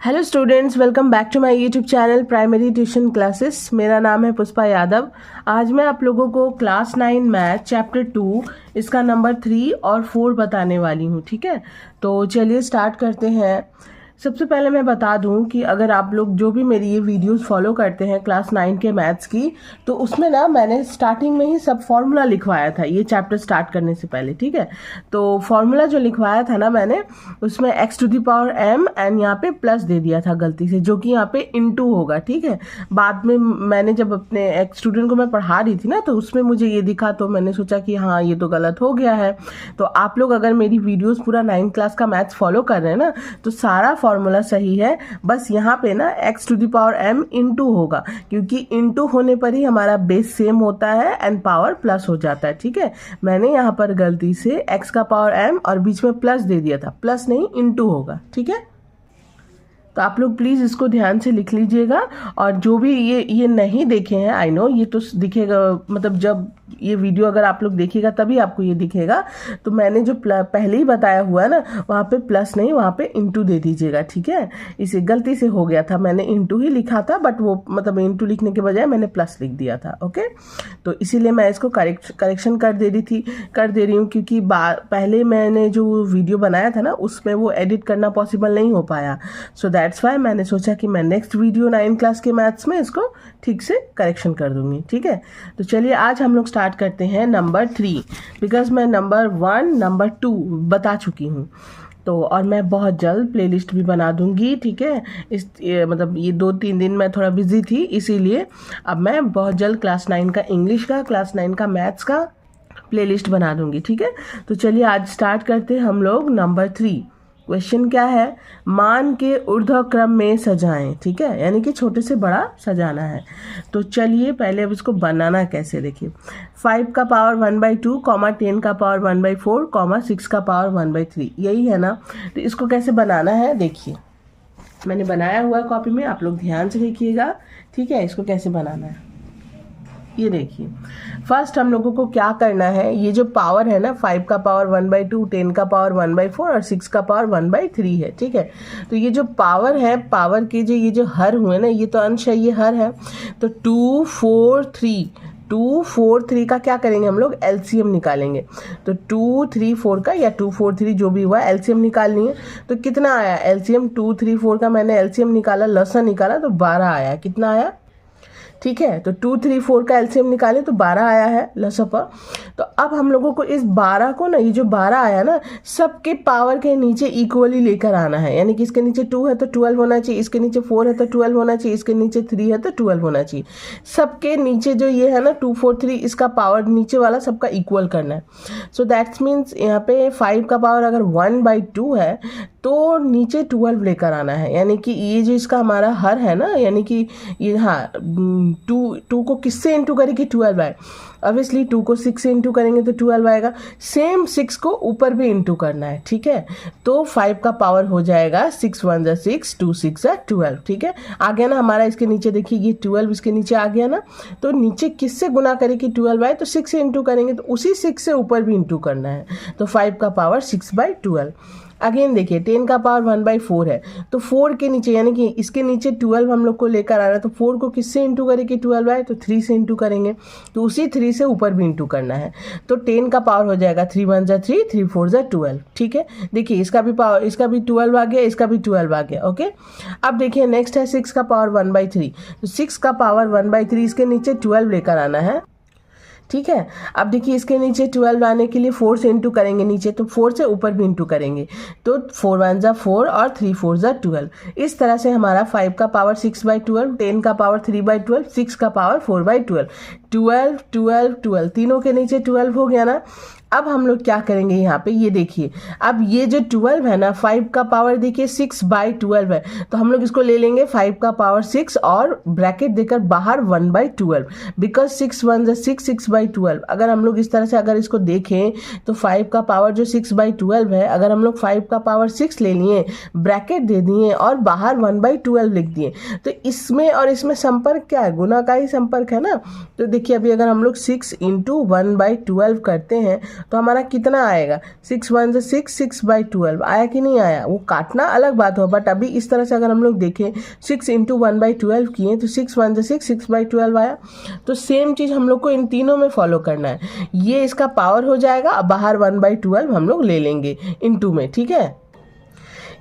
Hello students, welcome back to my YouTube channel primary tuition classes. मेरा नाम है पुष्पा यादव। आज मैं आप लोगों को क्लास 9 मैथ चैप्टर 2 इसका नंबर 3 और 4 बताने वाली हूँ। ठीक है, तो चलिए स्टार्ट करते हैं। सबसे पहले मैं बता दूं कि अगर आप लोग जो भी मेरी ये वीडियोस फॉलो करते हैं क्लास 9 के मैथ्स की, तो उसमें ना मैंने स्टार्टिंग में ही सब फॉर्मूला लिखवाया था ये चैप्टर स्टार्ट करने से पहले। ठीक है, तो फॉर्मूला जो लिखवाया था ना मैंने, उसमें x⁴m एंड यहाँ पे प्लस दे दिया था गलती से, जो कि यहाँ पे इनटू होगा। ठीक है, बाद में मैंने जब अपने एक स्टूडेंट को मैं पढ़ा रही थी ना, तो उसमें मुझे ये दिखा, तो मैंने सोचा कि हाँ ये तो गलत हो गया है। तो आप लोग अगर मेरी वीडियोस पूरा 9 क्लास का मैथ्स फॉलो कर रहे हैं ना, तो सारा फॉर्मूला सही है। बस यहाँ पे ना x⁴m इनटू होगा, क्योंकि इनटू होने पर ही हमारा बेस सेम होता है एंड पावर प्लस हो जाता है। ठीक है, मैंने यहाँ पर गलती से x⁴m और बीच में प्लस दे दिया था, प्लस नहीं इनटू होगा। ठीक है, तो आप लोग प्लीज़ इसको ध्यान से लिख लीजिएगा। और जो भी ये नहीं देखे हैं, आई नो ये तो दिखेगा, मतलब जब ये वीडियो अगर आप लोग देखिएगा तभी आपको ये दिखेगा। तो मैंने जो पहले ही बताया हुआ है ना, वहाँ पे प्लस नहीं, वहाँ पे इनटू दे दीजिएगा। ठीक है, इसे गलती से हो गया था, मैंने इनटू ही लिखा था, बट वो मतलब इनटू लिखने के बजाय मैंने प्लस लिख दिया था। ओके, तो इसीलिए मैं इसको करेक्शन कर दे रही हूँ, क्योंकि पहले मैंने जो वीडियो बनाया था ना, उसमें वो एडिट करना पॉसिबल नहीं हो पाया। सो दैट्स वाई मैंने सोचा कि मैं नेक्स्ट वीडियो 9 क्लास के मैथ्स में इसको ठीक से करेक्शन कर दूंगी। ठीक है, तो चलिए आज हम लोग स्टार्ट करते हैं नंबर 3, बिकॉज मैं नंबर 1 नंबर 2 बता चुकी हूँ। तो और मैं बहुत जल्द प्लेलिस्ट भी बना दूंगी। ठीक है, मतलब ये 2-3 दिन मैं थोड़ा बिजी थी, इसीलिए अब मैं बहुत जल्द क्लास 9 का इंग्लिश का, क्लास 9 का मैथ्स का प्लेलिस्ट बना दूंगी। ठीक है, तो चलिए आज स्टार्ट करते हैं हम लोग नंबर 3। क्वेश्चन क्या है? मान के ऊर्ध्व क्रम में सजाएं। ठीक है, यानी कि छोटे से बड़ा सजाना है। तो चलिए पहले अब इसको बनाना कैसे देखिए। 5 का पावर 1/2, 10 का पावर 1/4, 6 का पावर 1/3, यही है ना। तो इसको कैसे बनाना है देखिए, मैंने बनाया हुआ कॉपी में, आप लोग ध्यान से देखिएगा। ठीक है, इसको कैसे बनाना है ये देखिए। फर्स्ट हम लोगों को क्या करना है, ये जो पावर है ना, 5 का पावर 1/2, 10 का पावर 1/4 और 6 का पावर 1/3 है। ठीक है, तो ये जो पावर है, पावर के जो ये जो हर हुए ना, ये तो अंश है, ये हर है। तो 2, 4, 3 का क्या करेंगे हम लोग, एलसीएम निकालेंगे। तो 2, 3, 4 का या 2, 4, 3 जो भी हुआ एलसीएम निकालनी है। तो कितना आया एलसीएम? 2, 3, 4 का मैंने एलसीएम निकाला, लसन निकाला, तो 12 आया। कितना आया? ठीक है, तो 2, 3, 4 का एलसीएम निकाले तो 12 आया है लसपा। तो अब हम लोगों को इस 12 को ना, ये जो 12 आया ना, सबके पावर के नीचे इक्वली लेकर आना है। यानी कि इसके नीचे 2 है तो 12 होना चाहिए, इसके नीचे 4 है तो 12 होना चाहिए, इसके नीचे 3 है तो 12 होना चाहिए। सबके नीचे जो ये है ना 2, 4, 3, इसका पावर नीचे वाला सबका इक्वल करना है। सो दैट्स मीन्स यहाँ पे 5 का पावर अगर 1/2 है तो नीचे 12 लेकर आना है। यानी कि ये जो इसका हमारा हर है ना, यानी कि ये, हाँ, 2 को किससे इंटू करेंगे? 12 आए। ऑब्वियसली 2 को 6 से इंटू करेंगे तो 12 आएगा। सेम 6 को ऊपर भी इंटू करना है। ठीक है, तो 5 का पावर हो जाएगा 6 1 = 6, 2 6 = 12। ठीक है, आ गया ना हमारा। इसके नीचे देखिए ये 12 इसके नीचे आ गया ना। तो नीचे किससे गुना करें कि 12 आए? तो 6 से इंटू करेंगे, तो उसी 6 से ऊपर भी इंटू करना है। तो 5 का पावर 6/12। अगेन देखिए 10 का पावर 1/4 है, तो 4 के नीचे, यानी कि इसके नीचे 12 हम लोग को लेकर आ रहा है। तो 4 को किससे इंटू करें कि 12 आए? तो 3 से इंटू करेंगे, तो उसी 3 से ऊपर भी इंटू करना है। तो 10 का पावर हो जाएगा 3 1 = 3, 3 4 = 12। ठीक है, देखिए इसका भी पावर, इसका भी 12 आ गया, इसका भी 12 आ गया। ओके, अब देखिए नेक्स्ट है 6 का पावर 1/3। तो 6 का पावर 1/3, इसके नीचे 12 लेकर आना है। ठीक है, अब देखिए इसके नीचे 12 आने के लिए 4 से इंटू करेंगे नीचे, तो 4 से ऊपर भी इंटू करेंगे। तो 4 1 = 4 और 3 4 = 12। इस तरह से हमारा 5 का पावर 6/12, 10 का पावर 3/12, 6 का पावर 4/12, 12 12 12, तीनों के नीचे 12 हो गया ना। अब हम लोग क्या करेंगे यहाँ पे, ये देखिए, अब ये जो 12 है ना, 5 का पावर देखिए 6/12 है, तो हम लोग इसको ले लेंगे 5 का पावर 6 और ब्रैकेट देकर बाहर 1/12, बिकॉज 6 1 = 6, 6/12। अगर हम लोग इस तरह से अगर इसको देखें तो 5 का पावर जो 6/12 है, अगर हम लोग 5 का पावर 6 ले लिए, ब्रैकेट दे दिए और बाहर 1/12 लिख दिए, तो इसमें और इसमें संपर्क क्या है? गुना का ही संपर्क है ना। तो देखिए अभी अगर हम लोग 6 × 1/12 करते हैं तो हमारा कितना आएगा, 6 1 6, 6/12 आया कि नहीं आया। वो काटना अलग बात हो, बट अभी इस तरह से अगर हम लोग देखें 6 × 1/12 किए तो 6 1 6, 6/12 आया। तो सेम चीज़ हम लोग को इन तीनों में फॉलो करना है। ये इसका पावर हो जाएगा, अब बाहर 1/12 हम लोग ले लेंगे इनटू में, ठीक है।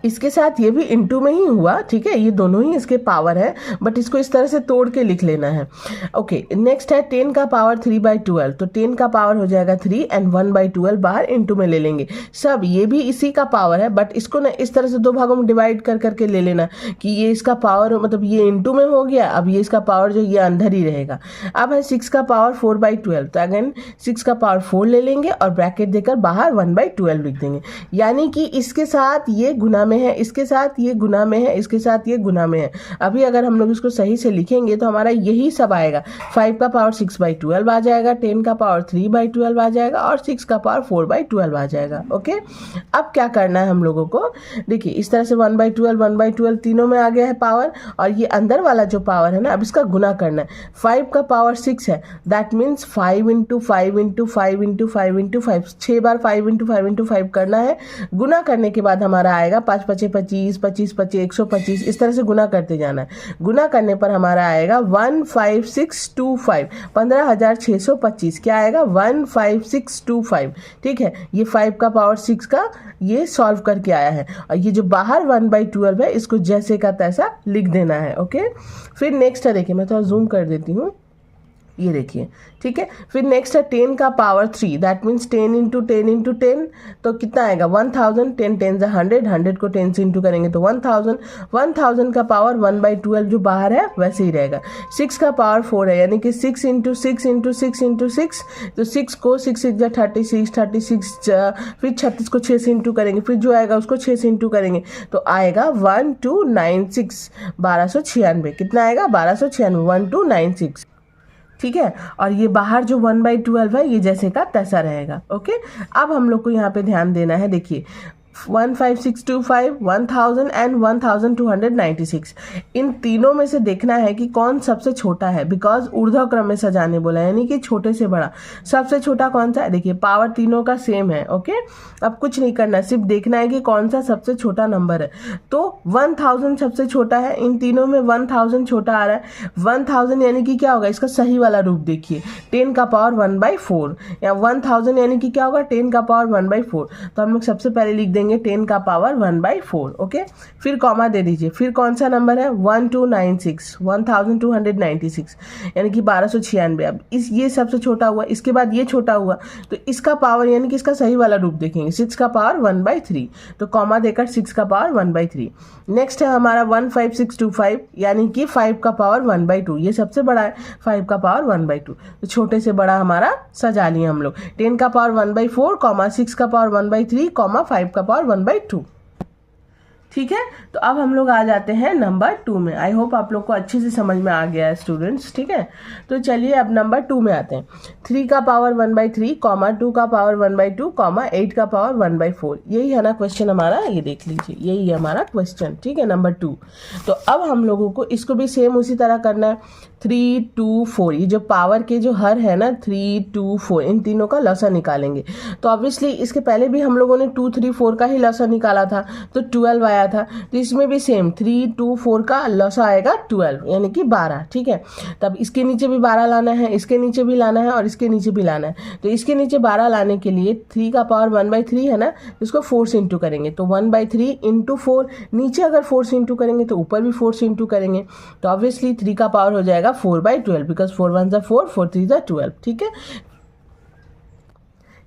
इसके साथ ये भी इनटू में ही हुआ, ठीक है, ये दोनों ही इसके पावर है, बट इसको इस तरह से तोड़ के लिख लेना है। ओके, नेक्स्ट है 10 का पावर 3/12, तो 10 का पावर हो जाएगा 3 एंड 1/12 बाहर इनटू में ले लेंगे। सब ये भी इसी का पावर है, बट इसको ना इस तरह से दो भागों में डिवाइड कर करके ले लेना कि ये इसका पावर मतलब ये इनटू में हो गया, अब ये इसका पावर जो ये अंदर ही रहेगा। अब है 6 का पावर 4/12, तो अगेन 6 का पावर 4 ले लेंगे और ब्रैकेट देकर बाहर 1/12 लिख देंगे। यानी कि इसके साथ ये गुना में है, इसके साथ ये गुना में है, इसके साथ ये गुना में है। अभी अगर हम लोग इसको सही से लिखेंगे तो हमारा यही सब आएगा। 5 का पावर 6/12 आ जाएगा, 10 का पावर 3/12 आ जाएगा और 6 का पावर 4/12 आ जाएगा। ओके, अब क्या करना है हम लोगों को, देखिए इस तरह से 1/12 1/12 तीनों में आ गया है पावर, और ये अंदर वाला जो पावर है ना, अब इसका गुना करना है। 5 का पावर 6 है, दैट मीन्स 5 × 5 × 5 × 5 × 5, 6 बार 5 × 5 × 5 करना है। गुना करने के बाद हमारा आएगा 5 × 5 = 25, 25 × 5 = 125, इस तरह से गुना करते जाना है। गुना करने पर हमारा आएगा 15625, 15,625। क्या आएगा, 15625, ठीक है। ये 5 का पावर 6 का ये सॉल्व करके आया है, और ये जो बाहर 1/12 है इसको जैसे का तैसा लिख देना है। ओके, फिर नेक्स्ट है, देखिए मैं थोड़ा जूम कर देती हूँ, ये देखिए, ठीक है। फिर नेक्स्ट है 10 का पावर 3, दैट मीन्स 10 × 10 × 10, तो कितना आएगा 1000, 10 10 100, 100 को 10 से इंटू करेंगे तो 1000, 1000 का पावर 1/12 जो बाहर है वैसे ही रहेगा। 6 का पावर 4 है, यानी कि 6 × 6 × 6 × 6, तो 6 को 6 6 × 36, 36 फिर 36 को 6 से इंटू करेंगे, फिर जो आएगा उसको 6 से इंटू करेंगे तो आएगा 1296, 1296, कितना आएगा 1296, 1296, ठीक है। और ये बाहर जो 1/12 है ये जैसे का तैसा रहेगा। ओके, अब हम लोग को यहाँ पे ध्यान देना है, देखिए 15625, 1000 एंड 1296, इन तीनों में से देखना है कि कौन सबसे छोटा है, बिकॉज ऊर्ध्व क्रम में सजाने बोला, यानी कि छोटे से बड़ा। सबसे छोटा कौन सा है, देखिए पावर तीनों का सेम है। ओके, अब कुछ नहीं करना, सिर्फ देखना है कि कौन सा सबसे छोटा नंबर है। तो 1000 सबसे छोटा है, इन तीनों में 1000 छोटा आ रहा है। 1000 यानी कि क्या होगा, इसका सही वाला रूप देखिए, 10 का पावर 1/4, या 1000 यानी कि क्या होगा 10 का पावर 1/4, तो हम लोग सबसे पहले लिख देंगे 10 का पावर 1/4। ओके, फिर कॉमा दे दीजिए, फिर कौन सा नंबर है 1296, 1296, यानी कि 1296। अब इस ये सबसे छोटा हुआ, इसके बाद ये छोटा हुआ, तो इसका पावर यानी कि इसका सही वाला रूप देखेंगे, 6 का पावर 1/3, तो कॉमा देकर 6 का पावर 1/3। नेक्स्ट है हमारा 15625, यानी कि 5 का पावर 1/2, ये सबसे बड़ा है, 5 का पावर 1/2, तो छोटे से बड़ा हमारा सजा लिए हम लोग। 10 का पावर 1/4, 6 का पावर 1/3, 5 का पावर 1/2, ठीक है। तो अब हम लोग आ जाते हैं नंबर 2 में। आई होप आप लोग को अच्छे से समझ में आ गया है स्टूडेंट्स, ठीक है। तो चलिए अब नंबर 2 में आते हैं। 3 का पावर 1/3, 2 का पावर 1/2, 8 का पावर 1/4, यही है ना क्वेश्चन हमारा, ये देख लीजिए, यही है हमारा क्वेश्चन, ठीक है, नंबर 2। तो अब हम लोगों को इसको भी सेम उसी तरह करना है। 3 2 4, ये जो पावर के जो हर है ना 3 2 4, इन तीनों का लसा निकालेंगे। तो ऑब्वियसली इसके पहले भी हम लोगों ने 2 3 4 का ही लसा निकाला था, तो 12 आया था। तो इसमें भी सेम 3 2 4 का लसा आएगा 12, यानी कि 12, ठीक है। तब इसके नीचे भी 12 लाना है, इसके नीचे भी लाना है और इसके नीचे भी लाना है। तो इसके नीचे 12 लाने के लिए 3 का पावर 1/3 है ना, इसको 4 से इंटू करेंगे, तो 1/3 × 4, नीचे अगर 4 से इंटू करेंगे तो ऊपर भी 4 से इंटू करेंगे, तो ऑब्वियसली 3 का पावर हो जाएगा 4/12, बिकॉज 4 1 4, 4 3 12, ठीक है,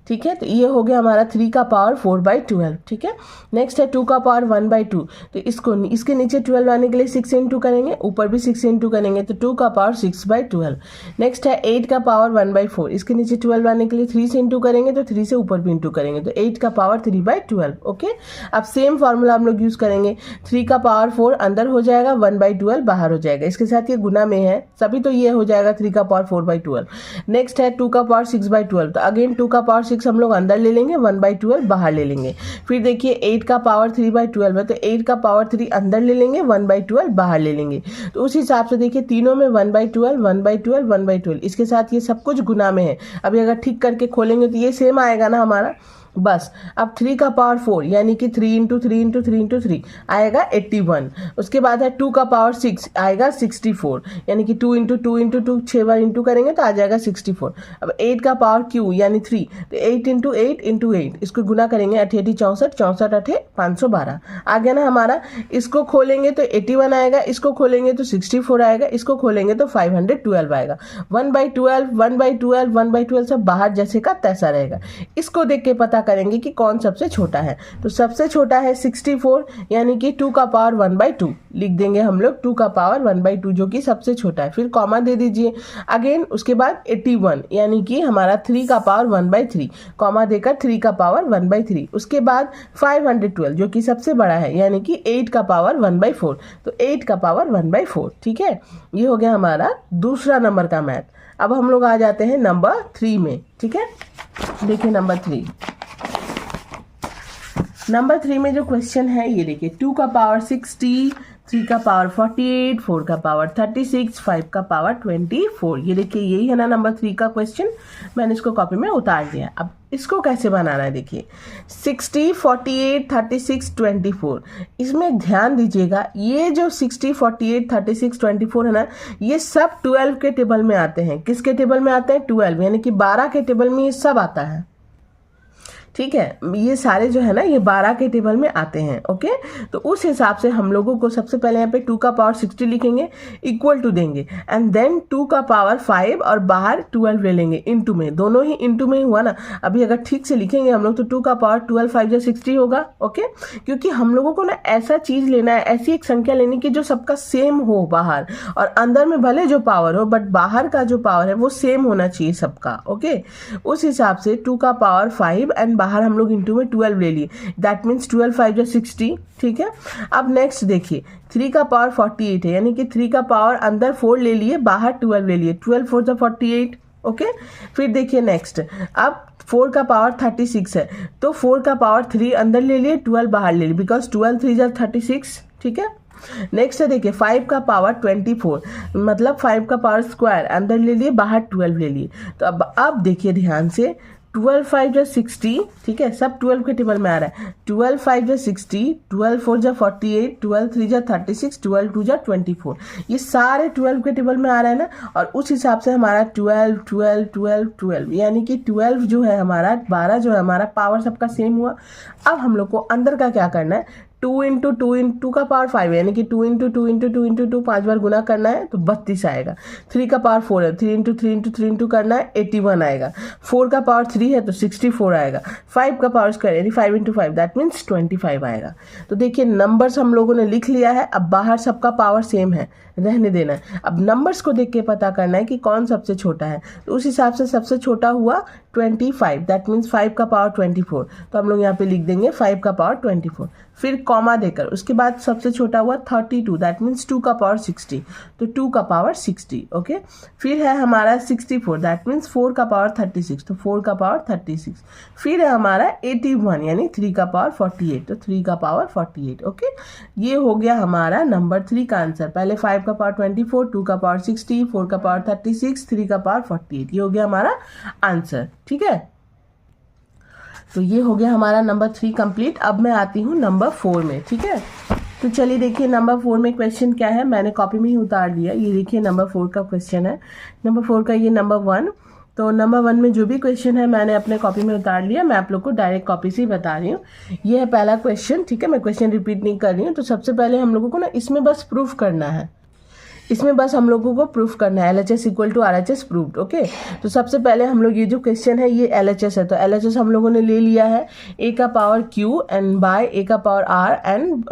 ठीक है। तो ये हो गया हमारा 3 का पावर 4/12, ठीक है। नेक्स्ट है 2 का पावर 1/2, तो इसको इसके नीचे 12 लाने के लिए 6 से इंटू करेंगे, ऊपर भी 6 से इंटू करेंगे, तो 2 का पावर 6/12। नेक्स्ट है 8 का पावर 1/4, इसके नीचे 12 लाने के लिए 3 से इंटू करेंगे, तो 3 से ऊपर भी इंटू करेंगे, तो 8 का पावर 3/12। ओके, अब सेम फार्मूला हम लोग यूज करेंगे। 3 का पावर 4 अंदर हो जाएगा, 1/12 बाहर हो जाएगा, इसके साथ ये गुना में है सभी, तो ये हो जाएगा 3 का पावर 4/12। नेक्स्ट है 2 का पावर 6/12, तो अगेन 2 का पावर 6 हम लोग अंदर ले लेंगे, 1/12 बाहर ले लेंगे। फिर देखिए 8 का पावर 3/12 है, तो 8 का पावर 3 अंदर ले लेंगे, 1/12 बाहर ले लेंगे। तो उस हिसाब से देखिए तीनों में 1/12 1/12 1/12, इसके साथ ये सब कुछ गुना में है। अभी अगर ठीक करके खोलेंगे तो ये सेम आएगा ना हमारा। बस अब 3 का पावर 4 यानी कि 3 इंटू 3 इंटू 3 इंटू 3 आएगा 81। उसके बाद है 2 का पावर 6 आएगा 64, यानी कि 2 इंटू 2 इंटू 2 6 बार इंटू करेंगे तो आ जाएगा 64। अब 8 का पावर क्यू यानी 3, तो 8 इंटू 8 इंटू 8 इसको गुना करेंगे, 8 64 64 8 512 आ गया ना हमारा। इसको खोलेंगे तो 81 आएगा, इसको खोलेंगे तो 64 आएगा, इसको खोलेंगे तो 512 आएगा। 1/12 1/12 1/12 सब बाहर जैसे का तैसा रहेगा। इसको देख के पता करेंगे कि कौन सबसे छोटा है। तो सबसे छोटा है 64, यानी कि 2 का पावर 1/2 लिख देंगे हम लोग, 2 का पावर 1/2 जो कि सबसे छोटा है। फिर कॉमा दे दीजिए अगेन। उसके बाद 81 यानी कि हमारा 3 का पावर 1/3, कॉमा देकर 3 का पावर 1/3। उसके बाद 512 जो कि सबसे बड़ा है, यानी कि 8 का पावर 1/4, तो 8 का पावर 1/4। ठीक है, ये हो गया हमारा दूसरा नंबर का मैथ। अब हम लोग आ जाते हैं नंबर 3 में। ठीक है, देखिए नंबर 3 में जो क्वेश्चन है ये देखिए, 2 का पावर 60, 3 का पावर 48, 4 का पावर 36, 5 का पावर 24। ये देखिए यही है ना नंबर 3 का क्वेश्चन। मैंने इसको कॉपी में उतार दिया। अब इसको कैसे बनाना है देखिए, 60 48 36 24। इसमें ध्यान दीजिएगा, ये जो 60 48 36 24 है ना, ये सब 12 के टेबल में आते हैं। किसके टेबल में आते हैं? 12, यानी कि 12 के टेबल में ये सब आता है। ठीक है, ये सारे जो है ना ये 12 के टेबल में आते हैं। ओके, तो उस हिसाब से हम लोगों को सबसे पहले यहाँ पे 2 का पावर 60 लिखेंगे, इक्वल टू देंगे, एंड देन 2 का पावर 5 और बाहर 12 ले लेंगे इनटू में। दोनों ही इनटू में हुआ ना। अभी अगर ठीक से लिखेंगे हम लोग तो 2 का पावर 12 5 जो 60 होगा। ओके, क्योंकि हम लोगों को ना ऐसा चीज लेना है, ऐसी एक संख्या लेनी कि जो सबका सेम हो बाहर, और अंदर में भले जो पावर हो बट बाहर का जो पावर है वो सेम होना चाहिए सबका। ओके, उस हिसाब से 2 का पावर 5 एंड बाहर हम लोग इंटू में 12 ले लिए, दैट मीन्स 12 5 जो 60। ठीक है, अब नेक्स्ट देखिए 3 का पावर 48 है, यानी कि 3 का पावर अंदर 4 ले लिए, बाहर 12 ले लिए, 12 4 जो 48। ओके, फिर देखिए नेक्स्ट, अब 4 का पावर 36 है, तो 4 का पावर 3 अंदर ले लिए, 12 बाहर ले लिए, बिकॉज 12 3 जो 36। ठीक है, नेक्स्ट है देखिए 5 का पावर 24, मतलब 5 का पावर स्क्वायर अंदर ले लिए, बाहर 12 ले लिए। तो अब देखिए ध्यान से, 12 5 जो 60। ठीक है, सब 12 के टेबल में आ रहा है। 12 5 जो 60, 12 4 जो 48, 12 3 जो 36, 12 2 जो 24। ये सारे 12 के टेबल में आ रहा है ना, और उस हिसाब से हमारा 12 12 12 12, यानी कि 12 जो है हमारा, 12 जो है हमारा पावर सबका सेम हुआ। अब हम लोग को अंदर का क्या करना है, 2 इंटू 2 इंटू का पावर 5, यानी कि 2 इंटू 2 इंटू 2 इंटू 2 5 बार गुना करना है तो 32 आएगा। 3 का पावर 4 है, 3 इंटू 3 इंटू 3 इंटू करना है 81 आएगा। 4 का पावर 3 है तो 64 आएगा। 5 का पावर स्क्वायर यानी 5 इंटू 5 दैट मीन्स 25 आएगा। तो देखिए नंबर्स हम लोगों ने लिख लिया है। अब बाहर सबका पावर सेम है, रहने देना है। अब नंबर्स को देख के पता करना है कि कौन सबसे छोटा है। तो उस हिसाब से सबसे छोटा हुआ 25, दैट मीन्स 5 का पावर 24। तो हम लोग यहाँ पे लिख देंगे 5 का पावर 24, फिर कॉमा देकर। उसके बाद सबसे छोटा हुआ 32, दैट मीन्स 2 का पावर 60, तो 2 का पावर 60। ओके, फिर है हमारा 64, दैट मीन्स 4 का पावर 36, तो 4 का पावर 36। फिर है हमारा 81, यानी 3 का पावर 48, तो 3 का पावर 48। ओके, ये हो गया हमारा नंबर 3 का आंसर। पहले 5 का पावर 24, 2 का पावर 60, 4 का पावर 36, 3 का पावर 48, ये हो गया हमारा आंसर। ठीक है, तो ये हो गया हमारा नंबर 3 कंप्लीट। अब मैं आती हूँ नंबर 4 में। ठीक है, तो चलिए देखिए नंबर 4 में क्वेश्चन क्या है, मैंने कॉपी में ही उतार दिया। ये देखिए नंबर 4 का क्वेश्चन है। नंबर 4 का ये नंबर 1, तो नंबर 1 में जो भी क्वेश्चन है मैंने अपने कॉपी में उतार लिया। मैं आप लोग को डायरेक्ट कॉपी से ही बता रही हूँ। ये है पहला क्वेश्चन। ठीक है, मैं क्वेश्चन रिपीट नहीं कर रही हूँ। तो सबसे पहले हम लोगों को ना इसमें बस प्रूफ करना है, इसमें बस हम लोगों को प्रूफ करना है LHS equal to RHS proved. Okay, तो सबसे पहले हम लोग ये जो क्वेश्चन है ये LHS है, तो LHS हम लोगों ने ले लिया है A का power Q and by A का पावर R एंड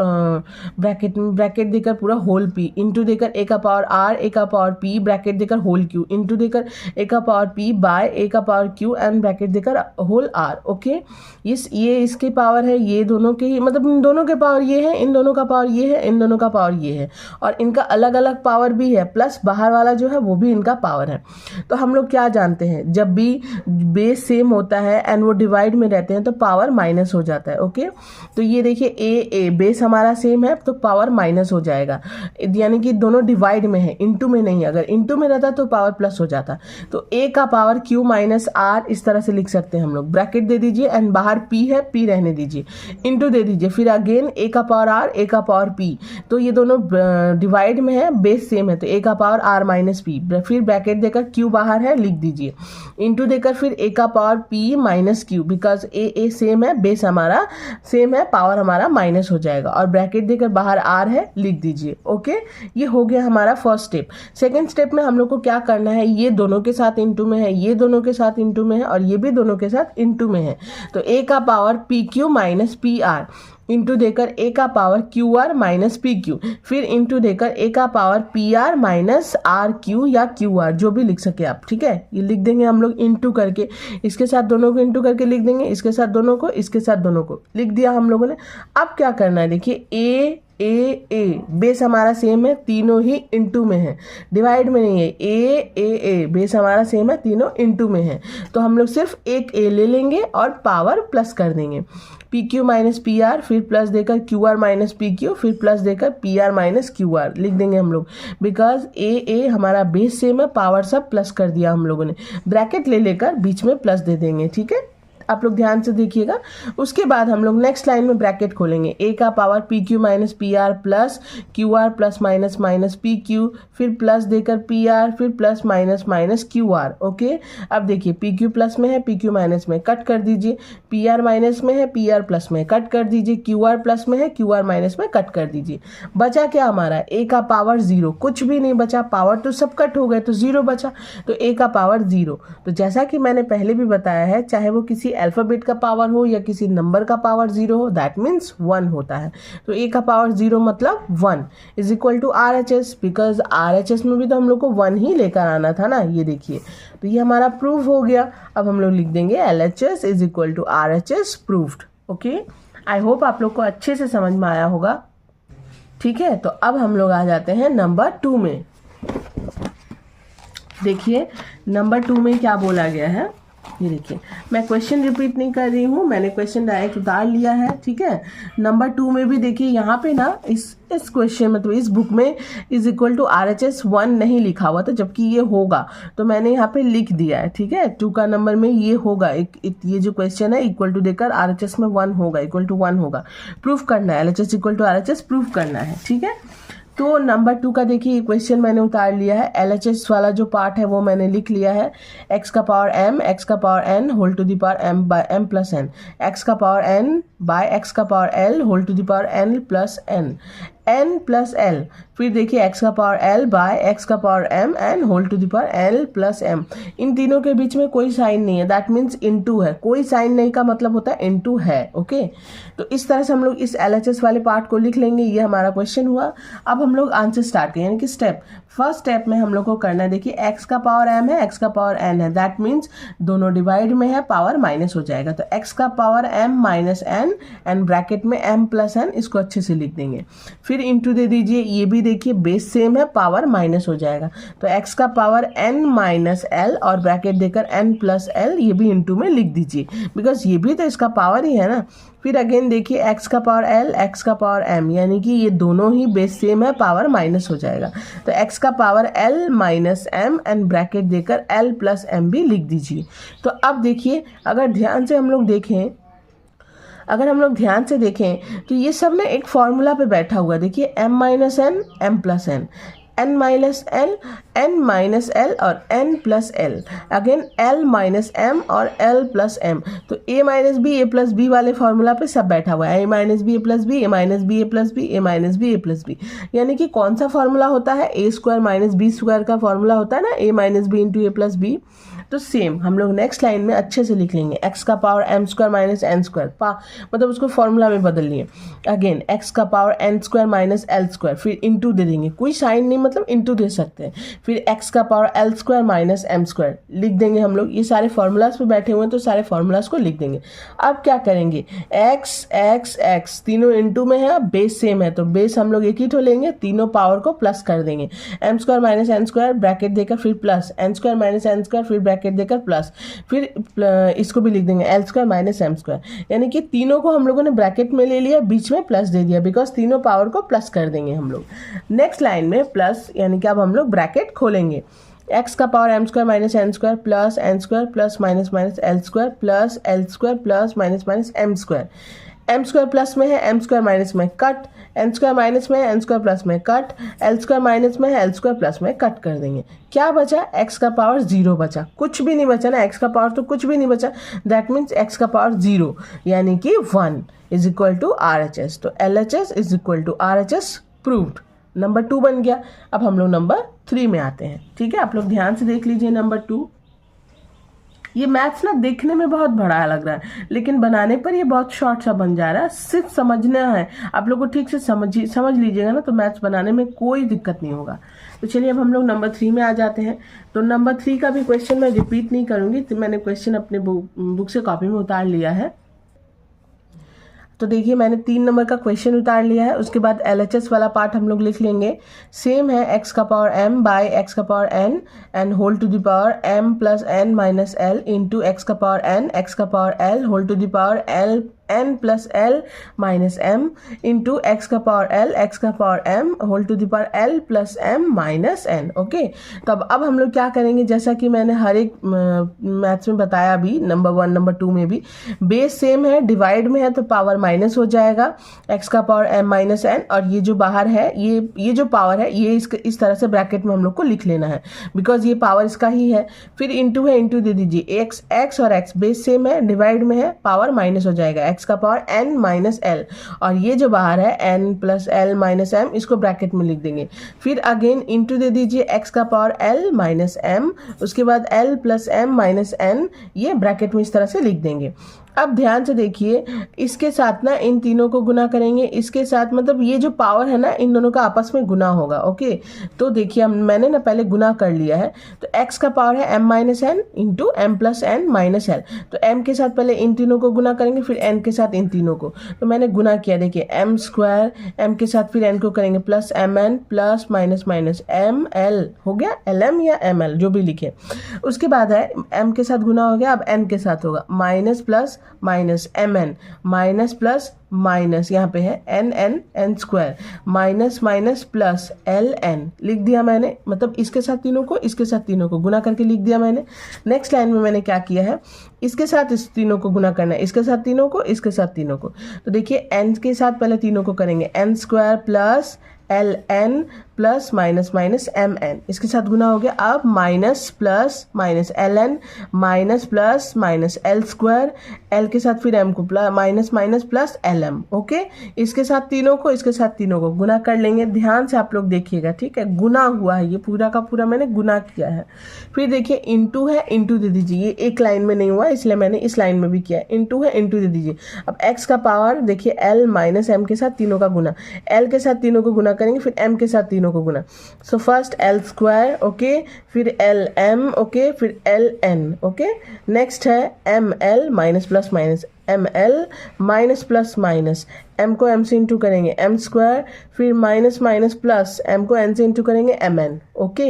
ब्रैकेट देकर पूरा होल P इंटू देकर A का पावर R, A का पावर P ब्रैकेट देकर होल Q इंटू देकर A का पावर P बाय A का पावर Q एंड ब्रैकेट देकर होल R। ओके, ये इसके पावर है, ये दोनों के ही, मतलब इन दोनों के पावर ये है, इन दोनों का पावर ये है, इन दोनों का पावर ये है, और इनका अलग अलग पावर पावर भी है प्लस बाहर वाला जो है वो भी इनका पावर है। तो हम लोग क्या जानते हैं, जब भी बेस सेम होता है एंड वो डिवाइड में रहते हैं तो पावर माइनस हो जाता है। ओके, तो ये देखिए ए बेस हमारा सेम है तो पावर माइनस हो जाएगा, यानी कि दोनों डिवाइड में है, इनटू में नहीं। अगर इनटू में रहता तो पावर प्लस हो जाता। तो ए का पावर क्यू माइनस आर इस तरह से लिख सकते हैं हम लोग। ब्रैकेट दे दीजिए एंड बाहर पी है, पी रहने दीजिए, इनटू दे दीजिए, फिर अगेन ए का पावर आर, ए का पावर पी। तो ये दोनों डिवाइड में है, बेस सेम है, तो ए का पावर आर माइनस पी, फिर ब्रैकेट देकर क्यू बाहर है लिख दीजिए, इनटू देकर फिर ए का power P minus Q, because A same है, बेस हमारा सेम है, पावर हमारा माइनस हो जाएगा, और ब्रैकेट देकर बाहर आर है लिख दीजिए। ओके, ये हो गया हमारा फर्स्ट स्टेप। सेकेंड स्टेप में हम लोग को क्या करना है, ये दोनों के साथ इनटू में है, ये दोनों के साथ इनटू में है, और ये भी दोनों के साथ इनटू में है। तो ए का power P Q minus P R, into देकर ए का power Q R minus P Q, फिर इंटू देकर ए का power P R minus R Q या क्यू आर, जो भी लिख सके आप। ठीक है, ये लिख देंगे हम लोग इंटू करके, इसके साथ दोनों को इंटू करके लिख देंगे, इसके साथ दोनों को, इसके साथ दोनों को लिख दिया हम लोगों ने। अब क्या करना है, देखिए ए बेस हमारा सेम है, तीनों ही इनटू में है, डिवाइड में नहीं है। ए बेस हमारा सेम है, तीनों इनटू में है, तो हम लोग सिर्फ एक ए ले लेंगे और पावर प्लस कर देंगे। P Q minus P are, फिर प्लस देकर Q R minus P Q, फिर प्लस देकर P R minus Q R लिख देंगे हम लोग, बिकॉज ए हमारा बेस सेम है, पावर सब प्लस कर दिया हम लोगों ने। ब्रैकेट ले लेकर बीच में प्लस दे देंगे। ठीक है, आप लोग ध्यान से देखिएगा। उसके बाद हम लोग नेक्स्ट लाइन में ब्रैकेट खोलेंगे, ए का power P Q minus P are plus Q R plus minus minus P Q, फिर प्लस देकर पी आर, फिर plus minus minus Q R. Okay, अब देखिए पी क्यू प्लस में है, पी क्यू माइनस में, कट कर दीजिए, पी आर माइनस में है, पी आर प्लस में, कट कर दीजिए, क्यू आर प्लस में है, क्यू आर माइनस में, कट कर दीजिए। बचा क्या हमारा, ए का पावर जीरो, कुछ भी नहीं बचा, पावर तो सब कट हो गए तो जीरो बचा, तो ए का पावर जीरो। तो जैसा कि मैंने पहले भी बताया है, चाहे वो किसी अल्फाबेट का पावर हो या किसी नंबर का पावर जीरो हो, दैट मीन्स 1 होता है। तो ए का पावर जीरो मतलब 1 is equal to R H S, because R H S में भी तो हम लोग को 1 ही लेकर आना था ना। ये देखिए, तो ये हमारा प्रूफ हो गया। अब हम लोग लिख देंगे L H S is equal to R H S proved. Okay, I hope आप लोग को अच्छे से समझ में आया होगा। ठीक है, तो अब हम लोग आ जाते हैं नंबर 2 में। देखिए नंबर 2 में क्या बोला गया है, ये देखिए, मैं क्वेश्चन रिपीट नहीं कर रही हूँ, मैंने क्वेश्चन डायरेक्ट उतार लिया है। ठीक है, नंबर 2 में भी देखिए यहाँ पे ना इस क्वेश्चन मतलब इस बुक में is equal to R H S 1 नहीं लिखा हुआ था, जबकि ये होगा, तो मैंने यहाँ पे लिख दिया है। ठीक है, 2 का नंबर में ये होगा, ये जो क्वेश्चन है इक्वल टू देकर आर एच एस में 1 होगा, इक्वल टू 1 होगा, प्रूफ करना है, L H S equal to R H S proof करना है। ठीक है, तो नंबर 2 का देखिए क्वेश्चन मैंने उतार लिया है, एलएचएस वाला जो पार्ट है वो मैंने लिख लिया है। x का पावर m, x का power n whole to the power m by m plus n, x का पावर n बाय x का power l whole to the power n plus n, n plus l, फिर देखिए x का power l by x का power m N whole to the power l plus m। इन तीनों के बीच में कोई साइन नहीं है, दैट मीन्स इनटू है, कोई साइन नहीं का मतलब होता है इनटू है। ओके, तो इस तरह से हम लोग इस एलएचएस वाले पार्ट को लिख लेंगे। ये हमारा क्वेश्चन हुआ। अब हम लोग आंसर स्टार्ट करें, यानी कि स्टेप फर्स्ट स्टेप में हम लोग को करना है, देखिए x का पावर m है, x का पावर n है, दैट मीन्स दोनों डिवाइड में है, पावर माइनस हो जाएगा, तो x का power m minus n and bracket में m प्लस n, इसको अच्छे से लिख देंगे, फिर इंटू दे दीजिए, ये भी देखिए बेस सेम है, पावर माइनस हो जाएगा, तो x का पावर n माइनस l और ब्रैकेट देकर n प्लस l, ये भी इंटू में लिख दीजिए, बिकॉज ये भी तो इसका पावर ही है ना। फिर अगेन देखिए x का पावर l, x का पावर m, यानी कि ये दोनों ही बेस सेम है, पावर माइनस हो जाएगा, तो x का power l minus m and bracket देकर l प्लस m भी लिख दीजिए। तो अब देखिए, अगर ध्यान से हम लोग देखें तो ये सब ना एक फॉर्मूला पे बैठा हुआ है। देखिए m minus n, m plus n, n minus l, n minus l और n plus l, again l minus m और l प्लस m, तो a minus B A plus B वाले फॉर्मूला पे सब बैठा हुआ है, a minus B A plus B, A minus B A plus B, A minus B A plus B, यानी कि कौन सा फॉर्मूला होता है, A square minus B square का फॉर्मूला होता है ना, a minus B into A plus B. तो सेम हम लोग नेक्स्ट लाइन में अच्छे से लिख लेंगे, एक्स का power M square minus N square, मतलब उसको फॉर्मूला में बदल लिए। अगेन एक्स का power N square minus L square, फिर इंटू दे देंगे, कोई साइन नहीं मतलब इंटू दे सकते हैं। फिर एक्स का power L square minus M square लिख देंगे हम लोग। ये सारे फॉर्मूलाज पे बैठे हुए हैं तो सारे फॉर्मूलाज को लिख देंगे। अब क्या करेंगे, एक्स एक्स एक्स तीनों इंटू में है, बेस सेम है तो बेस हम लोग एक ही ठो लेंगे, तीनों पावर को प्लस कर देंगे। M square minus N square bracket देकर फिर plus, N square minus N square फिर ब्रैकेट देकर प्लस, फिर इसको भी लिख देंगे L square minus M square, यानी कि तीनों को हम लोगों ने ब्रैकेट में ले लिया, बीच में प्लस दे दिया, बिकॉज तीनों पावर को प्लस कर देंगे हम लोग। नेक्स्ट लाइन में प्लस, यानी कि अब हम लोग ब्रैकेट खोलेंगे, एक्स का power M square minus N square plus N square plus minus minus L square plus L square plus minus minus M square. M square plus में है, एम स्क्वायर माइनस में कट, एन स्क्वायर माइनस में है, N square plus में cut, L square minus में है, L square plus में cut कर देंगे। क्या बचा, एक्स का पावर 0 बचा, कुछ भी नहीं बचा ना, एक्स का पावर तो कुछ भी नहीं बचा, दैट मीन्स एक्स का पावर 0 यानी कि 1 is equal to R H S. तो L H S is equal to R H S proved. Number 2 बन गया। अब हम लोग नंबर 3 में आते हैं। ठीक है, आप लोग ध्यान से देख लीजिए नंबर 2। ये मैथ्स ना देखने में बहुत बड़ा लग रहा है लेकिन बनाने पर ये बहुत शॉर्ट सा बन जा रहा है, सिर्फ समझना है आप लोग को, ठीक से समझ लीजिएगा ना तो मैथ्स बनाने में कोई दिक्कत नहीं होगा। तो चलिए अब हम लोग नंबर 3 में आ जाते हैं। तो नंबर 3 का भी क्वेश्चन मैं रिपीट नहीं करूँगी, तो मैंने क्वेश्चन अपने बुक से कॉपी में उतार लिया है। तो देखिए मैंने 3 नंबर का क्वेश्चन उतार लिया है, उसके बाद LHS वाला पार्ट हम लोग लिख लेंगे। सेम है, एक्स का पावर m बाई एक्स का power n and whole to the power m plus n minus l into X का पावर n एक्स का power l whole to the power l n plus l minus m into X का power l X का power m whole to the power l plus m minus n। Okay, तो अब हम लोग क्या करेंगे, जैसा कि मैंने हर एक मैथ्स में बताया भी, नंबर 1 नंबर 2 में भी, बेस सेम है, डिवाइड में है तो पावर माइनस हो जाएगा, एक्स का पावर m माइनस n, और ये जो बाहर है ये जो पावर है ये इस तरह से ब्रैकेट में हम लोग को लिख लेना है बिकॉज ये पावर इसका ही है। फिर इंटू है, इंटू दे दीजिए, एक्स और एक्स बेस सेम है, डिवाइड में है, पावर माइनस हो जाएगा, एक्स का पावर n माइनस एल, और ये जो बाहर है n plus L minus m, इसको ब्रैकेट में लिख देंगे। फिर अगेन इंटू दे दीजिए, x का पावर l माइनस m, उसके बाद l plus m minus n, ये ब्रैकेट में इस तरह से लिख देंगे। अब ध्यान से देखिए, इसके साथ ना इन तीनों को गुना करेंगे, इसके साथ मतलब ये जो पावर है ना इन दोनों का आपस में गुना होगा। ओके, तो देखिए मैंने ना पहले गुना कर लिया है, तो x का पावर है m minus N into M plus N minus L, तो m के साथ पहले इन तीनों को गुना करेंगे, फिर n के साथ इन तीनों को, तो मैंने गुना किया, देखिए m स्क्वायर, m के साथ फिर n को करेंगे plus M N plus minus minus M L, हो गया एल एम या एम एल जो भी लिखे। उसके बाद है m के साथ गुना हो गया, अब n के साथ होगा minus plus minus M N minus plus minus, यहाँ पे है N N N square minus minus plus L N, लिख दिया मैंने, मतलब इसके साथ तीनों को इसके साथ तीनों को गुना करके लिख दिया मैंने। नेक्स्ट लाइन में मैंने क्या किया है, इसके साथ इस तीनों को गुना करना है, इसके साथ तीनों को इसके साथ तीनों को, तो देखिए एन के साथ पहले तीनों को करेंगे, N square plus L N plus minus minus M N, इसके साथ गुना हो गया। अब minus plus minus L N minus plus minus L square, L के साथ फिर एम को plus minus minus plus L M. Okay, इसके साथ तीनों को इसके साथ तीनों को गुना कर लेंगे, ध्यान से आप लोग देखिएगा, ठीक है, गुना हुआ है, ये पूरा का पूरा मैंने गुना किया है। फिर देखिए इंटू है, इंटू दे दीजिए, ये एक लाइन में नहीं हुआ इसलिए मैंने इस लाइन में भी किया, इंटू है, इंटू दे दीजिए। अब एक्स का पावर देखिए एल माइनस एम के साथ तीनों का गुना, एल के साथ तीनों को गुना करेंगे, फिर एम के साथ तीनों को गुना, so first L square, okay, फिर एल एम, ओके, फिर एल एन, ओके। नेक्स्ट है M L minus plus minus M L minus plus minus, M को एम से इंटू करेंगे एम स्क्वायर, फिर माइनस माइनस प्लस एम को N से into करेंगे एम एन। ओके,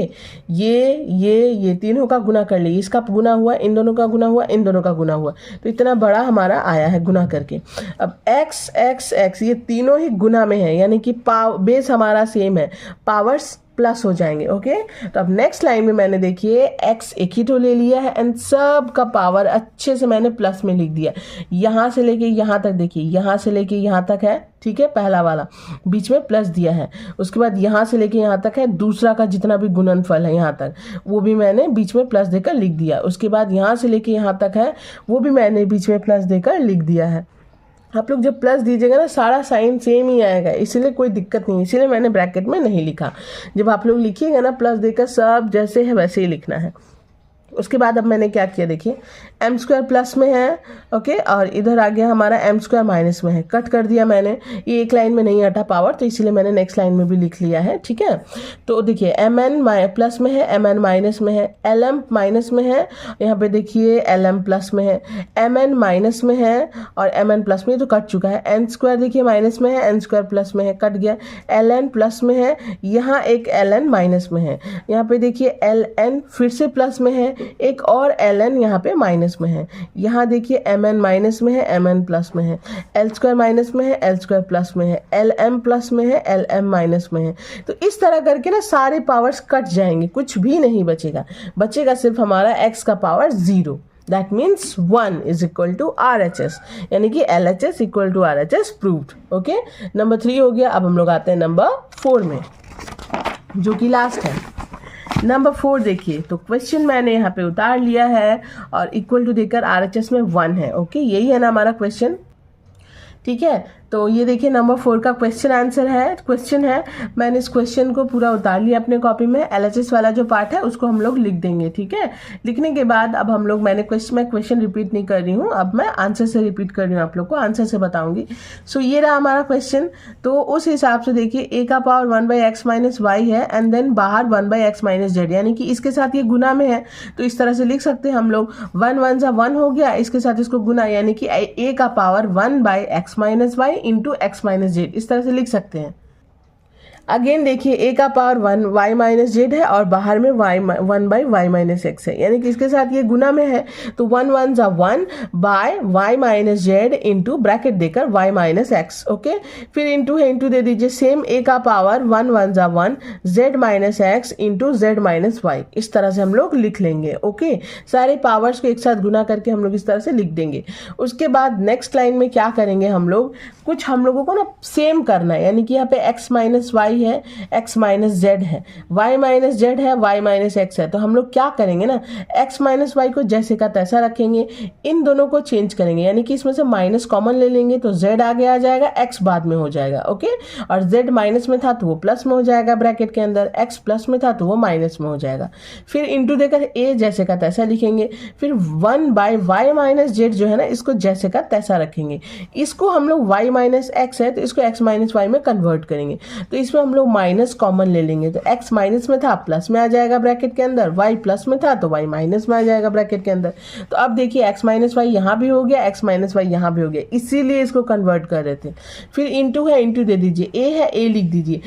ये तीनों का गुना कर लिए, इसका गुना हुआ, इन दोनों का गुना हुआ, इन दोनों का गुना हुआ, तो इतना बड़ा हमारा आया है गुना करके। अब एक्स एक्स एक्स ये तीनों ही गुना में है, यानी कि बेस हमारा सेम है, पावर्स प्लस हो जाएंगे। ओके, तो अब नेक्स्ट लाइन में मैंने देखिए x एक ही तो ले लिया है एंड सब का पावर अच्छे से मैंने प्लस में लिख दिया, यहाँ से लेके यहाँ तक, देखिए यहाँ से लेके यहाँ तक है, ठीक है, पहला वाला बीच में प्लस दिया है, उसके बाद यहाँ से लेके यहाँ तक है, दूसरा का जितना भी गुणनफल है यहाँ तक वो भी मैंने बीच में प्लस देकर लिख दिया, उसके बाद यहाँ से लेके यहाँ तक है वो भी मैंने बीच में प्लस देकर लिख दिया है। आप लोग जब प्लस दीजिएगा ना सारा साइन सेम ही आएगा, इसलिए कोई दिक्कत नहीं, इसीलिए मैंने ब्रैकेट में नहीं लिखा। जब आप लोग लिखिएगा ना प्लस देकर सब जैसे है वैसे ही लिखना है। उसके बाद अब मैंने क्या किया, देखिए एम स्क्वायर प्लस में है, ओके, और इधर आ गया हमारा एम स्क्वायर माइनस में है, कट कर दिया मैंने, ये एक लाइन में नहीं हटा पावर, तो इसीलिए मैंने नेक्स्ट लाइन में भी लिख लिया है, ठीक है। तो देखिए एम एन प्लस में है, एम एन माइनस में है, एल एम माइनस में है, यहाँ पे देखिए एल एम प्लस में है, एम एन माइनस में है और एम एन प्लस में, तो कट चुका है। एन स्क्वायर देखिए माइनस में है, एन स्क्वायर प्लस में है, कट गया। एल एन प्लस में है, यहाँ एक एल एन माइनस में है, यहाँ पे देखिए एल एन फिर से प्लस में है, एक और एल एन यहाँ पे माइनस में है, यहाँ देखिए एम एन माइनस में है, एम एन प्लस में है, एल स्क्वायर माइनस में है, एल स्क्वायर प्लस में है, एल एम प्लस में है, एल एम माइनस में है। तो इस तरह करके ना सारे पावर्स कट जाएंगे, कुछ भी नहीं बचेगा, बचेगा सिर्फ हमारा x का power 0। That means 1 is equal to RHS, यानी कि LHS equal to RHS proved. Okay, number 3 हो गया। अब हम लोग आते हैं नंबर 4 में, जो कि लास्ट है। नंबर 4 देखिए, तो क्वेश्चन मैंने यहाँ पे उतार लिया है और इक्वल टू देकर RHS में 1 है। ओके, यही है ना हमारा क्वेश्चन, ठीक है। तो ये देखिए नंबर 4 का क्वेश्चन आंसर है, क्वेश्चन है। मैंने इस क्वेश्चन को पूरा उतार लिया अपने कॉपी में, LHS वाला जो पार्ट है उसको हम लोग लिख देंगे, ठीक है। लिखने के बाद अब हम लोग, मैं क्वेश्चन रिपीट नहीं कर रही हूँ, अब मैं आंसर से रिपीट कर रही हूँ, आप लोग को आंसर से बताऊंगी। सो ये रहा हमारा क्वेश्चन। तो उस हिसाब से देखिए a का पावर 1/x माइनस वाई है, एंड देन बाहर 1/x माइनस जेड, यानी कि इसके साथ ये गुना में है, तो इस तरह से लिख सकते हैं हम लोग। 1 1 1 हो गया, इसके साथ इसको गुना, यानी कि a का power 1/x minus Y into x minus Z, इस तरह से लिख सकते हैं। अगेन देखिए a का पावर 1 y माइनस जेड है और बाहर में 1/y माइनस एक्स है, यानी कि इसके साथ ये गुना में है, तो 1 1 जा 1 by y minus Z into bracket देकर y माइनस एक्स। ओके, फिर इंटू है, इंटू दे दीजिए, सेम a का पावर 1 1 जा 1 z minus X into Z minus Y, इस तरह से हम लोग लिख लेंगे। ओके, सारे पावर्स को एक साथ गुना करके हम लोग इस तरह से लिख देंगे। उसके बाद नेक्स्ट लाइन में क्या करेंगे हम लोग, कुछ हम लोगों को ना सेम करना है, यानी कि यहाँ पे x माइनस वाई है, x माइनस जेड है, y माइनस जेड है, y माइनस एक्स है। तो हम लोग क्या करेंगे ना, x माइनस वाई को जैसे का तैसा रखेंगे, इन दोनों को चेंज करेंगे, यानी कि इसमें से माइनस कॉमन ले लेंगे, तो z आगे आ जाएगा, x बाद में हो जाएगा। ओके, और z माइनस में था तो वो प्लस में हो जाएगा ब्रैकेट के अंदर, x प्लस में था तो वो माइनस में हो जाएगा। फिर इंटू देकर a जैसे का तैसा लिखेंगे, फिर 1/y माइनस जेड जो है ना, इसको जैसे का तैसा रखेंगे। इसको हम लोग y माइनस एक्स है तो इसको x माइनस वाई में कन्वर्ट करेंगे, तो इसमें हम लोग माइनस कॉमन ले लेंगे, तो x माइनस में था प्लस में आ जाएगा ब्रैकेट के अंदर, y प्लस में था तो y माइनस में आ जाएगा ब्रैकेट के अंदर। तो अब देखिए x माइनस वाई यहाँ भी हो गया, x माइनस वाई यहाँ भी हो गया, इसीलिए इसको कन्वर्ट कर रहे थे। फिर इंटू है, इंटू दे दीजिए, a है, a लिख दीजिए,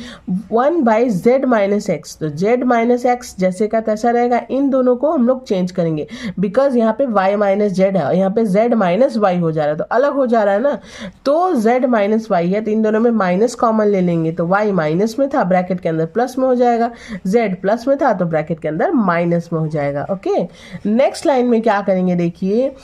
1/z माइनस एक्स, तो z माइनस एक्स जैसे का तैसा रहेगा। इन दोनों को हम लोग चेंज करेंगे, बिकॉज यहाँ पे y माइनस जेड है और यहाँ पे z माइनस वाई हो जा रहा है, तो अलग हो जा रहा है ना, तो z माइनस वाई है, तो इन दोनों में माइनस कॉमन ले लेंगे, तो y माइनस में था ब्रैकेट के अंदर प्लस में हो जाएगा, z प्लस में था तो ब्रैकेट के अंदर माइनस में हो जाएगा। ओके, नेक्स्ट लाइन में क्या करेंगे, देखिए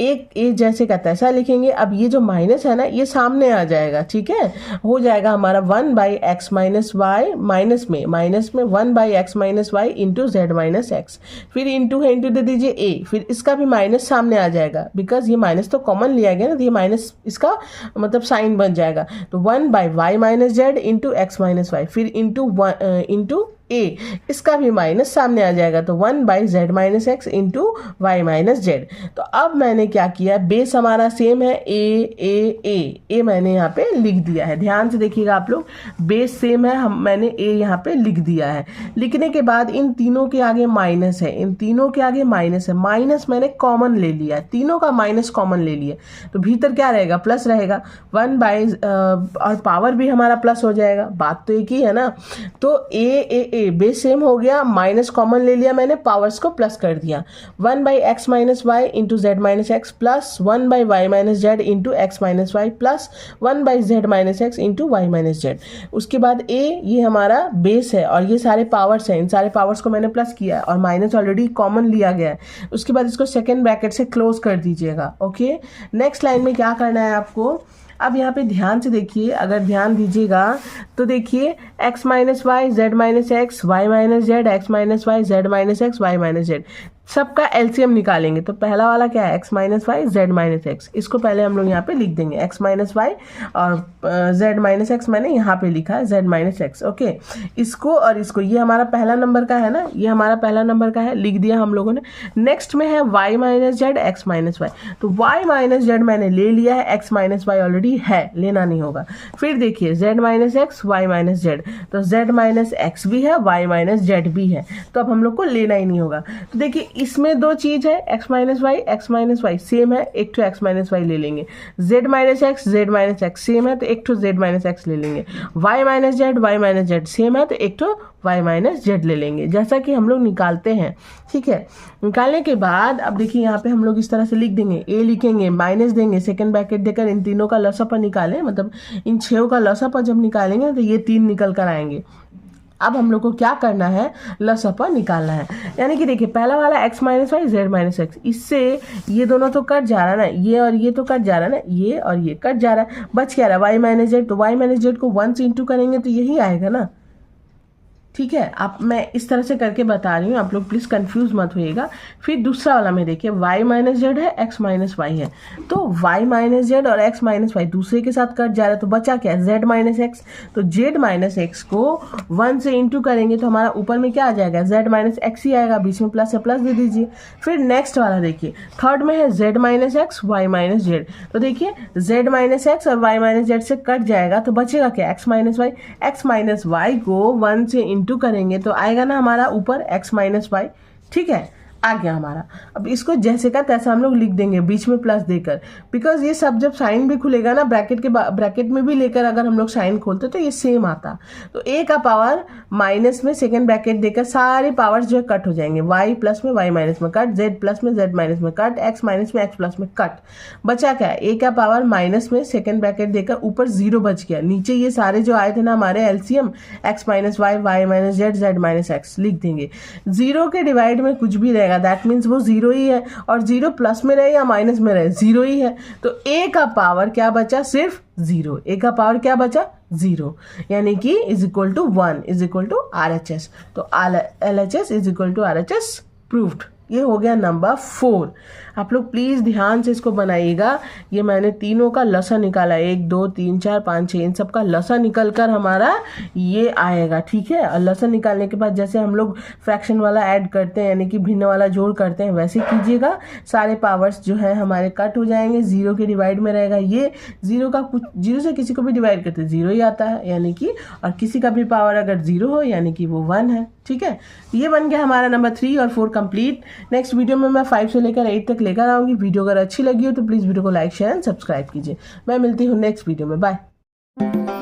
एक ए जैसे का तैसा लिखेंगे। अब ये जो माइनस है ना, ये सामने आ जाएगा, ठीक है, हो जाएगा हमारा 1/x माइनस वाई, माइनस में 1/x minus Y into Z minus X. फिर इंटू है, इंटू दे दीजिए a, फिर इसका भी माइनस सामने आ जाएगा, बिकॉज ये माइनस तो कॉमन लिया गया ना, तो ये माइनस इसका मतलब साइन बन जाएगा, तो 1/y minus Z into X minus Y, फिर इंटू a, इसका भी माइनस सामने आ जाएगा, तो 1/z minus X into Y minus Z. तो अब मैंने क्या किया, बेस हमारा सेम है, a मैंने यहाँ पे लिख दिया है, ध्यान से देखिएगा आप लोग, बेस सेम है, मैंने a यहाँ पे लिख दिया है। लिखने के बाद इन तीनों के आगे माइनस है, इन तीनों के आगे माइनस है, माइनस मैंने कॉमन ले लिया, तीनों का माइनस कॉमन ले लिया, तो भीतर क्या रहेगा, प्लस रहेगा, और पावर भी हमारा प्लस हो जाएगा, बात तो एक ही है ना। तो a बेस सेम हो गया, माइनस कॉमन ले लिया मैंने, पावर्स को प्लस कर दिया, 1/x minus Y into Z minus X plus 1/y minus Z into X minus Y plus 1/z minus X into Y minus Z. उसके बाद a, ये हमारा बेस है और ये सारे पावर्स हैं, इन सारे पावर्स को मैंने प्लस किया और माइनस ऑलरेडी कॉमन लिया गया है। उसके बाद इसको सेकेंड ब्रैकेट से क्लोज कर दीजिएगा। ओके, नेक्स्ट लाइन में क्या करना है आपको, अब यहाँ पे ध्यान से देखिए, अगर ध्यान दीजिएगा तो देखिए x minus Y, Z minus X, Y minus Z, X minus Y, Z minus X, Y minus Z, सबका एलसीएम निकालेंगे। तो पहला वाला क्या है, x minus Y Z minus X. इसको पहले हम लोग यहाँ पे लिख देंगे x माइनस वाई और z माइनस एक्स मैंने यहाँ पे लिखा है z माइनस एक्स। ओके, इसको और इसको, ये हमारा पहला नंबर का है ना, ये हमारा पहला नंबर का है, लिख दिया हम लोगों ने। नेक्स्ट में है y minus Z X minus Y. तो y माइनस जेड मैंने ले लिया है, x माइनस वाई ऑलरेडी है, लेना नहीं होगा। फिर देखिए z minus X Y minus Z, तो z माइनस एक्स भी है, y माइनस जेड भी है, तो अब हम लोग को लेना ही नहीं होगा। तो देखिए इसमें दो चीज है, x माइनस वाई सेम है, एक तो x माइनस वाई ले लेंगे। z माइनस एक्स सेम है, तो एक तो z माइनस एक्स ले लेंगे। y माइनस जेड सेम है, तो एक तो y माइनस जेड ले लेंगे, जैसा कि हम लोग निकालते हैं। ठीक है, निकालने के बाद अब देखिए यहाँ पे हम लोग इस तरह से लिख देंगे, a लिखेंगे, माइनस देंगे, सेकंड ब्रैकेट देकर इन तीनों का लसापा निकालें, मतलब इन 6 का लसापा जब निकालेंगे तो ये 3 निकल कर आएंगे। अब हम लोग को क्या करना है, लसापा निकालना है। यानी कि देखिए पहला वाला x minus Y Z minus X, इससे ये दोनों तो कट जा रहा है ना, ये और ये तो कट जा रहा है ना, ये और ये कट जा रहा है, बच क्या रहा है y माइनस जेड। तो y माइनस जेड को 1 से इंटू करेंगे तो यही आएगा ना। ठीक है, आप मैं इस तरह से करके बता रही हूँ, आप लोग प्लीज़ कंफ्यूज मत होइएगा। फिर दूसरा वाला में देखिए y माइनस जेड है, x माइनस वाई है, तो y माइनस जेड और x माइनस वाई दूसरे के साथ कट जा रहा है, तो बचा क्या है, z माइनस एक्स। तो z माइनस एक्स को 1 से इंटू करेंगे तो हमारा ऊपर में क्या आ जाएगा, z माइनस एक्स ही आएगा, बीच में प्लस है, प्लस दे दीजिए। फिर नेक्स्ट वाला देखिए, थर्ड में है z minus X Y minus Z. तो देखिए z माइनस एक्स और y माइनस जेड से कट जाएगा, तो बचेगा क्या, x माइनस वाई को 1 से इंटू करेंगे तो आएगा ना हमारा ऊपर x माइनस वाई। ठीक है, आ गया हमारा। अब इसको जैसे का तैसा हम लोग लिख देंगे बीच में प्लस देकर, बिकॉज ये सब जब साइन भी खुलेगा ना ब्रैकेट में भी लेकर अगर हम लोग साइन खोलते तो ये सेम आता। तो a का पावर माइनस में सेकंड ब्रैकेट देकर सारे पावर्स जो है कट हो जाएंगे, y प्लस में y माइनस में कट, z प्लस में z माइनस में कट, x माइनस में x प्लस में कट। बचा क्या, a का पावर माइनस में सेकंड ब्रैकेट देकर ऊपर 0 बच गया, नीचे ये सारे जो आए थे ना हमारे LCM x minus Y Y minus Z z minus X लिख देंगे। 0 के डिवाइड में कुछ भी रहेगा, दैट मीन्स वो 0 ही है, और 0 प्लस में रहे या माइनस में रहे 0 ही है। तो a का पावर क्या बचा, सिर्फ 0। a का पावर क्या बचा, 0, यानी कि is equal to 1 is equal to RHS। तो LHS is equal to RHS proved. ये हो गया नंबर 4। आप लोग प्लीज़ ध्यान से इसको बनाइएगा। ये मैंने तीनों का लसा निकाला, 1 2 3 4 5 6, इन सब का लसा निकल कर हमारा ये आएगा। ठीक है, और लसा निकालने के बाद जैसे हम लोग फ्रैक्शन वाला ऐड करते हैं, यानी कि भिन्न वाला जोड़ करते हैं, वैसे कीजिएगा। सारे पावर्स जो है हमारे कट हो जाएंगे, 0 के डिवाइड में रहेगा ये। 0 से किसी को भी डिवाइड करते 0 ही आता है, यानी कि, और किसी का भी पावर अगर 0 हो यानी कि वो 1 है। ठीक है, ये बन गया हमारा नंबर 3 और 4 कंप्लीट। नेक्स्ट वीडियो में मैं 5 से लेकर 8 तक लेकर आऊंगी। वीडियो अगर अच्छी लगी हो तो प्लीज़ वीडियो को लाइक शेयर एंड सब्सक्राइब कीजिए। मैं मिलती हूँ नेक्स्ट वीडियो में, बाय।